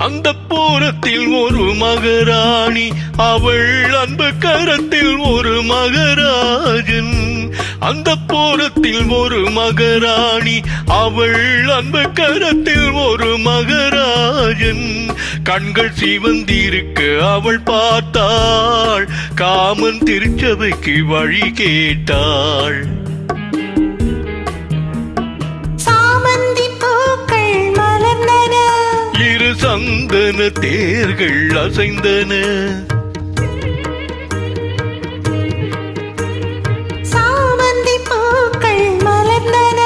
அந்த பூரத்தில் ஒரு மகாராணி, அவள் அன்பு கரத்தில் ஒரு மகராஜன். அந்த பூரத்தில் ஒரு மகாராணி, அவள் அன்பு கரத்தில் ஒரு மகராஜன். கண்கள் சிவந்திருக்க அவள் பார்த்தாள், காமன் திருச்சபைக்கு வழி கேட்டாள். சந்தன தேர்கள் அசைந்தன, சாமந்தி பூக்கள் மலர்ந்தன,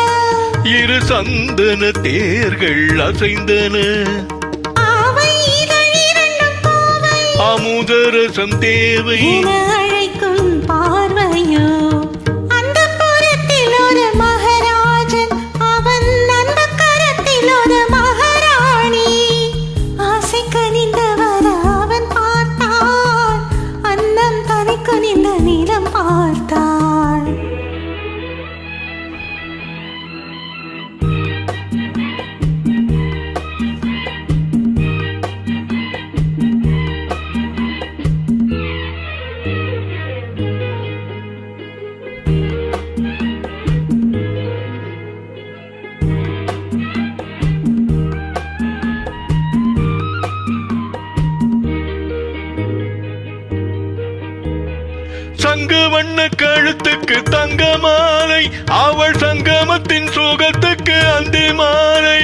இரு சந்தன தேர்கள் அசைந்தன. அமுதரசம் தேவை அழைக்கும் பார்வையோ. அந்த புறத்தில் ஒரு மகாராஜன், அவன் அந்த கரத்தில் ஒரு மகாராணி. ஆசை கனிந்தவர் அவன் பார்த்தாள், அன்னம் தனி குனிந்த நிலம் பார்த்தாள். சங்கு வண்ண கழுத்துக்கு தங்க மாலை, அவள் சங்கமத்தின் சுகத்துக்கு அந்தி மாலை.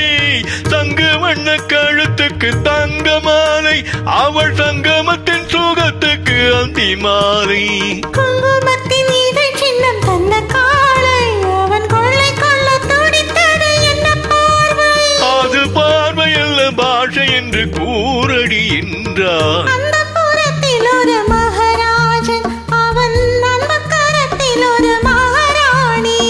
சங்கு வண்ண கழுத்துக்கு தங்க மாலை, அவள் சங்கமத்தின் சுகத்துக்கு அந்தி மாலை. குங்குமத்தின் இதழ் சின்னம் தந்த காலை, அவன் கொள்ளை கொள்ள துடித்தது என்ன பார்வை. அது பார்வையல்ல பாஷை என்று கூறடி என்றார். அந்த புறத்தில் ஒரு மகாராஜன், அவன் அந்த கரத்தில் ஒரு மகாராணி.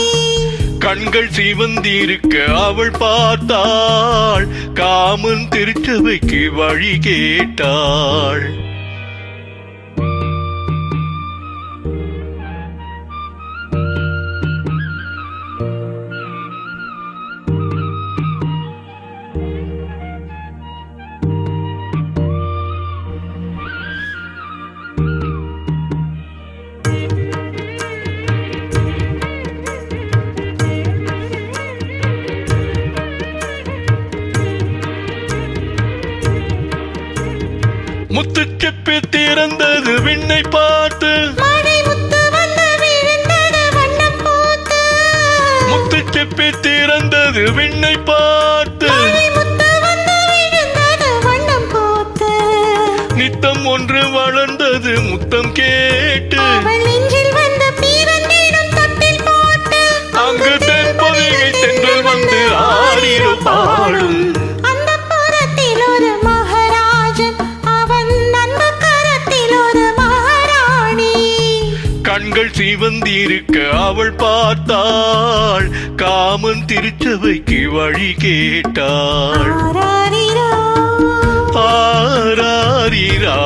கண்கள் சிவந்திருக்க அவள் பார்த்தாள், காமன் திருச்சபைக்கு வழி கேட்டாள். முத்துச்செப்பு திறந்தது விண்ணை பார்த்து, மழை முத்து வந்து விழுந்தது வண்ணம் பூத்து. முத்துச்செப்பு திறந்தது விண்ணை பார்த்து, மழை முத்து வந்து விழுந்தது வண்ணம் பூத்து. நித்தம் ஒன்று வளர்ந்தது முத்தம் கேட்டு, அவள் நெஞ்சில் வந்த பீரந்தேனும் தொட்டில் போட்டு. அங்கு தென்பொதிகை தென்றல் வந்து ஆடிரு பாடும். அந்த புறத்தில் ஒரு மகாராஜன், அவன் அன்பு கரத்தில் ஒரு மகாராணி. கண்கள் சிவந்திருக்க அவள் பார்த்தாள், காமன் திருச்சபைக்கு வழி கேட்டாள். ஆராரிரோ ஆராரிராரிரோ